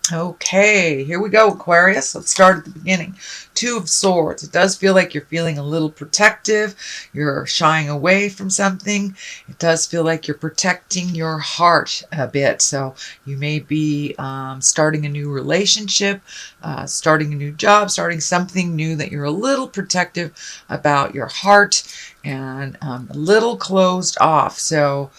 Okay, here we go, Aquarius. Let's start at the beginning. Two of Swords. It does feel like you're feeling a little protective. You're shying away from something. It does feel like you're protecting your heart a bit. So you may be starting a new relationship, starting a new job, starting something new that you're a little protective about your heart and a little closed off. So,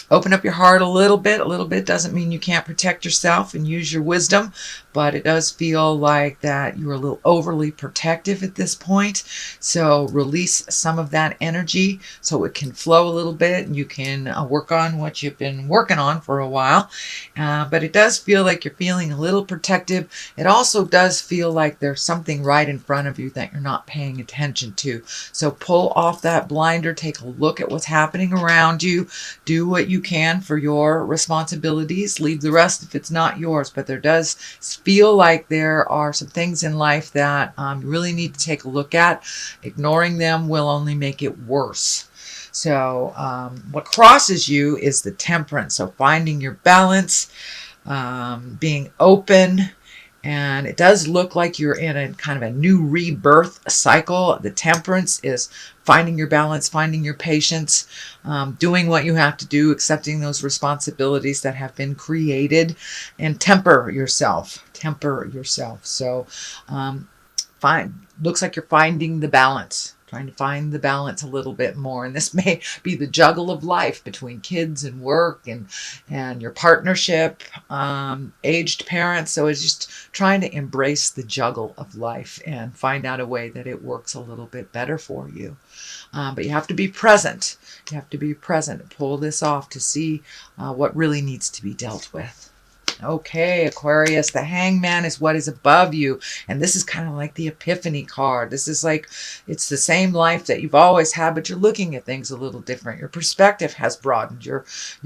open up your heart a little bit. A little bit doesn't mean you can't protect yourself and use your wisdom, but it does feel like that you're a little overly protective at this point. So release some of that energy so it can flow a little bit and you can work on what you've been working on for a while. But it does feel like you're feeling a little protective. It also does feel like there's something right in front of you that you're not paying attention to. So pull off that blinder, take a look at what's happening around you, do what you can for your responsibilities, leave the rest if it's not yours. But there does feel like there are some things in life that you really need to take a look at. Ignoring them will only make it worse. So what crosses you is the Temperance. So finding your balance, being open, and it does look like you're in a kind of a new rebirth cycle. The Temperance is finding your balance, finding your patience, doing what you have to do, accepting those responsibilities that have been created, and temper yourself. Temper yourself. So looks like you're finding the balance, trying to find the balance a little bit more. And this may be the juggle of life between kids and work and your partnership, aged parents. So it's just trying to embrace the juggle of life and find out a way that it works a little bit better for you. But you have to be present. You have to be present. Pull this off to see what really needs to be dealt with. Okay, Aquarius, the Hangman is what is above you. And this is kind of like the Epiphany card. This is like, it's the same life that you've always had, but you're looking at things a little different. Your perspective has broadened. Your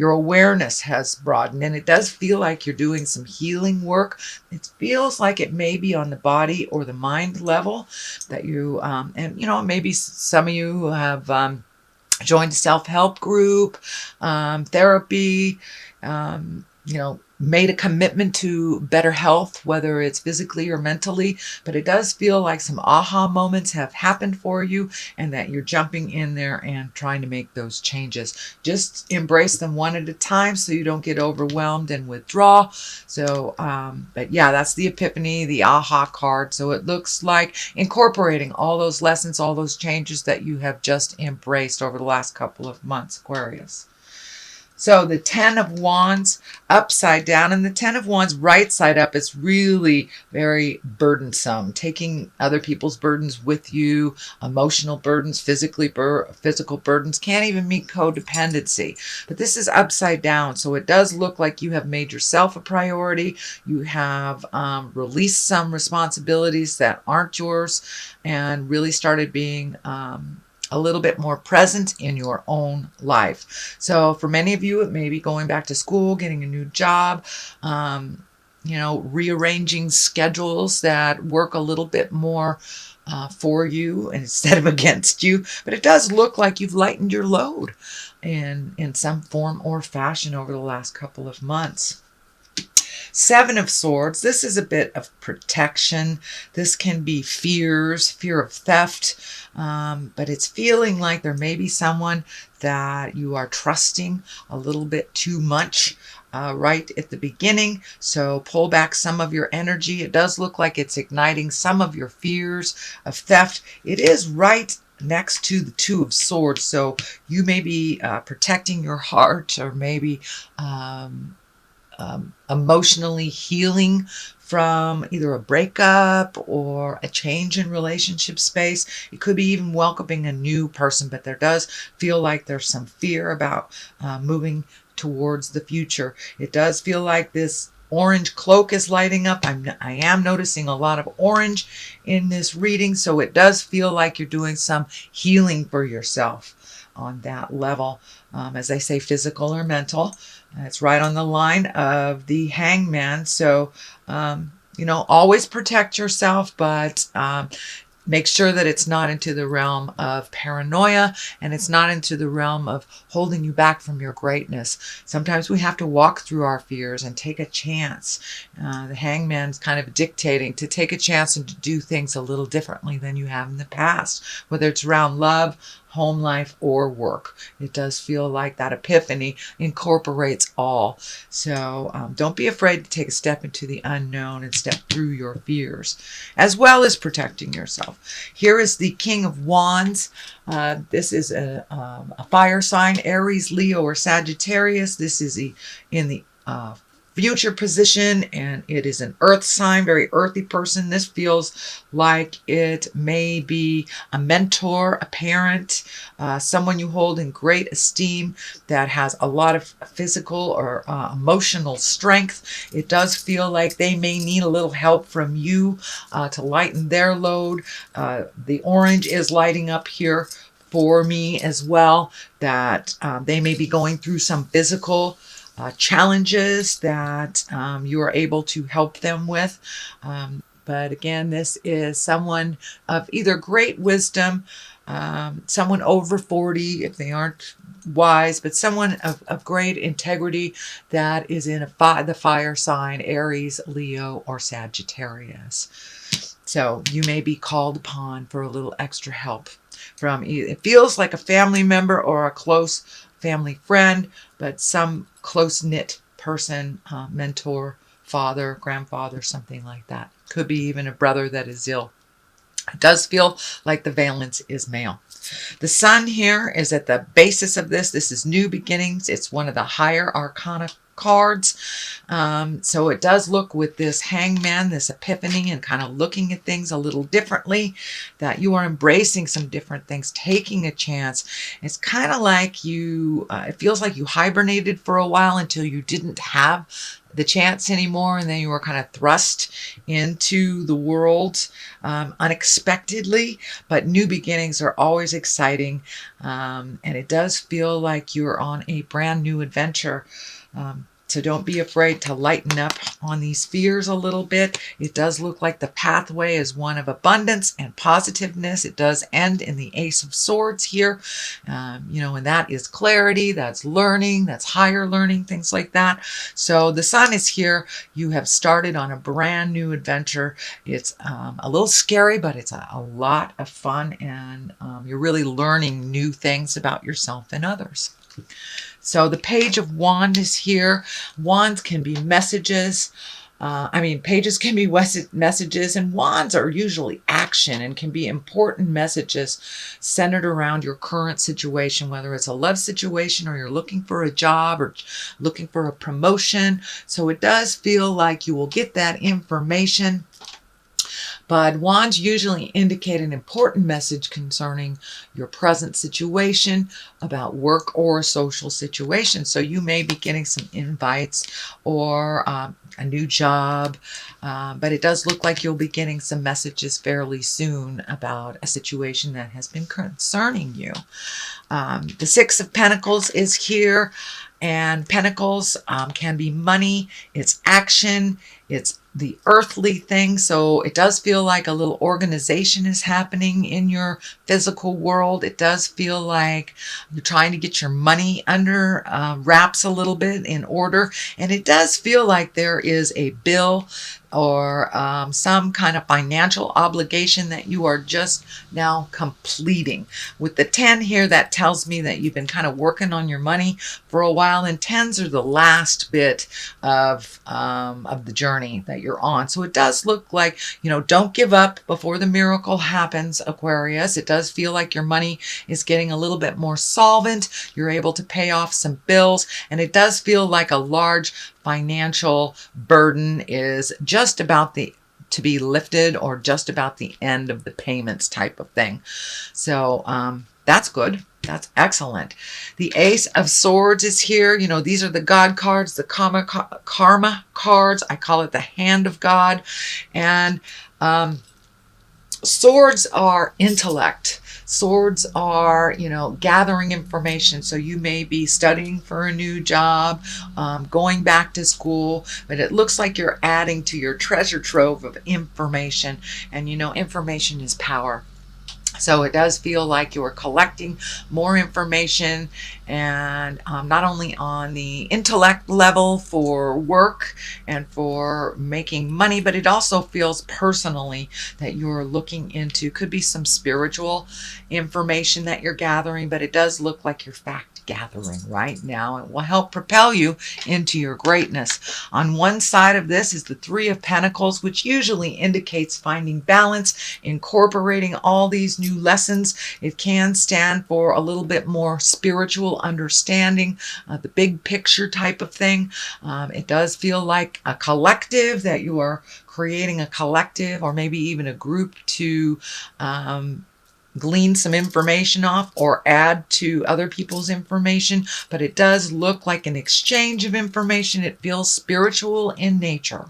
awareness has broadened. And it does feel like you're doing some healing work. It feels like it may be on the body or the mind level that you, and you know, maybe some of you have joined a self-help group, therapy, you know, made a commitment to better health, whether it's physically or mentally, but it does feel like some aha moments have happened for you and that you're jumping in there and trying to make those changes. Just embrace them one at a time so you don't get overwhelmed and withdraw. So, but yeah, that's the Epiphany, the aha card. So it looks like incorporating all those lessons, all those changes that you have just embraced over the last couple of months, Aquarius. So the Ten of Wands upside down, and the Ten of Wands right side up is really very burdensome. Taking other people's burdens with you, emotional burdens, physical burdens, can't even meet codependency. But this is upside down, so it does look like you have made yourself a priority. You have released some responsibilities that aren't yours and really started being a little bit more present in your own life. So for many of you, it may be going back to school, getting a new job, you know, rearranging schedules that work a little bit more for you instead of against you. But it does look like you've lightened your load in some form or fashion over the last couple of months. Seven of Swords, this is a bit of protection. This can be fears, fear of theft, but it's feeling like there may be someone that you are trusting a little bit too much right at the beginning. So pull back some of your energy. It does look like it's igniting some of your fears of theft. It is right next to the Two of Swords. So you may be protecting your heart, or maybe emotionally healing from either a breakup or a change in relationship space. It could be even welcoming a new person, but there does feel like there's some fear about moving towards the future. It does feel like this orange cloak is lighting up. I am noticing a lot of orange in this reading, so it does feel like you're doing some healing for yourself on that level. As I say, physical or mental. It's right on the line of the Hangman. So, you know, always protect yourself, but Make sure that it's not into the realm of paranoia, and it's not into the realm of holding you back from your greatness. Sometimes we have to walk through our fears and take a chance. The hangman's kind of dictating to take a chance and to do things a little differently than you have in the past, whether it's around love, home life, or work. It does feel like that epiphany incorporates all. So don't be afraid to take a step into the unknown and step through your fears, as well as protecting yourself. Here is the King of Wands. This is a fire sign, Aries, Leo, or Sagittarius. This is in the future position, and it is an earth sign, very earthy person. This feels like it may be a mentor, a parent, someone you hold in great esteem that has a lot of physical or emotional strength. It does feel like they may need a little help from you to lighten their load. The orange is lighting up here for me as well, that they may be going through some physical challenges that you are able to help them with. But again, this is someone of either great wisdom, someone over 40 if they aren't wise, but someone of great integrity that is in the fire sign, Aries, Leo, or Sagittarius. So you may be called upon for a little extra help from, it feels like a family member or a close family friend, but some close-knit person, mentor, father, grandfather, something like that. Could be even a brother that is ill. It does feel like the valence is male. The sun here is at the basis of this. This is new beginnings. It's one of the higher arcana cards. So it does look with this hangman, this epiphany, and kind of looking at things a little differently, that you are embracing some different things, taking a chance. It's kind of like you, it feels like you hibernated for a while until you didn't have the chance anymore, and then you were kind of thrust into the world unexpectedly. But new beginnings are always exciting, and it does feel like you're on a brand new adventure. So don't be afraid to lighten up on these fears a little bit. It does look like the pathway is one of abundance and positiveness. It does end in the Ace of Swords here. And that is clarity, that's learning, that's higher learning, things like that. So the sun is here. You have started on a brand new adventure. It's a little scary, but it's a lot of fun, and you're really learning new things about yourself and others. So the Page of Wands is here. Wands can be messages. Pages can be messages, and wands are usually action and can be important messages centered around your current situation, whether it's a love situation or you're looking for a job or looking for a promotion. So it does feel like you will get that information. But wands usually indicate an important message concerning your present situation, about work or a social situation. So you may be getting some invites or a new job, but it does look like you'll be getting some messages fairly soon about a situation that has been concerning you. The Six of Pentacles is here, and pentacles can be money, it's action, it's the earthly thing. So it does feel like a little organization is happening in your physical world. It does feel like you're trying to get your money under wraps a little bit in order. And it does feel like there is a bill or some kind of financial obligation that you are just now completing. With the 10 here, that tells me that you've been kind of working on your money for a while, and 10s are the last bit of the journey that you're on. So it does look like, don't give up before the miracle happens, Aquarius. It does feel like your money is getting a little bit more solvent. You're able to pay off some bills, and it does feel like a large financial burden is just about to be lifted, or just about the end of the payments type of thing. So that's good. That's excellent. The Ace of Swords is here. These are the God cards, the karma cards. I call it the hand of God. And Swords are intellect. Swords are, gathering information. So you may be studying for a new job, going back to school, but it looks like you're adding to your treasure trove of information. And information is power. So it does feel like you're collecting more information, and not only on the intellect level for work and for making money, but it also feels personally that you're looking into, could be some spiritual information that you're gathering, but it does look like you're fact gathering right now. It will help propel you into your greatness. On one side of this is the Three of Pentacles, which usually indicates finding balance, incorporating all these new lessons. It can stand for a little bit more spiritual understanding, the big picture type of thing. It does feel like a collective, that you are creating a collective or maybe even a group to glean some information off or add to other people's information, but it does look like an exchange of information. It feels spiritual in nature.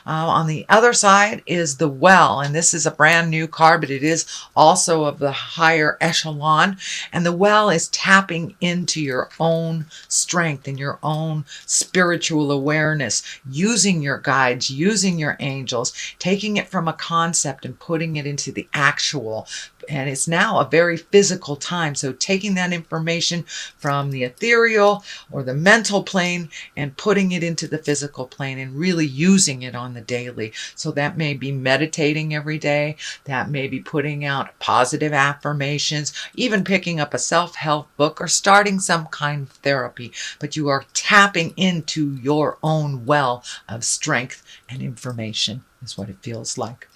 On the other side is the Well, and this is a brand new card, but it is also of the higher echelon, and the Well is tapping into your own strength and your own spiritual awareness, using your guides, using your angels, taking it from a concept and putting it into the actual. And it's now a very physical time. So taking that information from the ethereal or the mental plane and putting it into the physical plane and really using it on the daily. So that may be meditating every day. That may be putting out positive affirmations, even picking up a self-help book or starting some kind of therapy. But you are tapping into your own well of strength and information is what it feels like.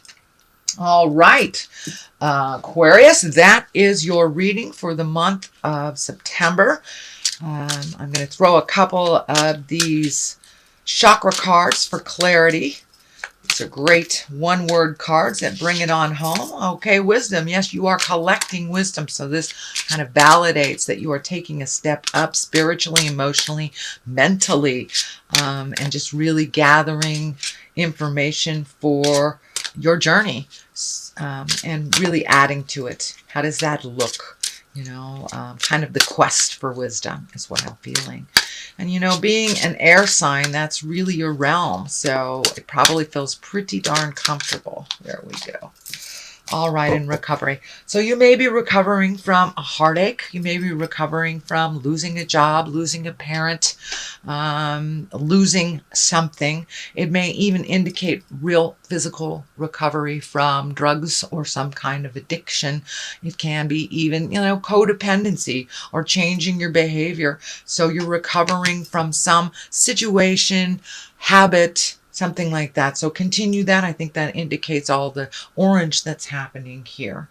All right, Aquarius, that is your reading for the month of September. I'm going to throw a couple of these chakra cards for clarity. These are great one-word cards that bring it on home. Okay, wisdom. Yes, you are collecting wisdom. So this kind of validates that you are taking a step up spiritually, emotionally, mentally, and just really gathering information for your journey, and really adding to it. How does that look? Kind of the quest for wisdom is what I'm feeling. And being an air sign, that's really your realm. So it probably feels pretty darn comfortable. There we go. All right, in recovery. So you may be recovering from a heartache. You may be recovering from losing a job, losing a parent, losing something. It may even indicate real physical recovery from drugs or some kind of addiction. It can be even, codependency or changing your behavior. So you're recovering from some situation, habit, something like that. So continue that. I think that indicates all the orange that's happening here.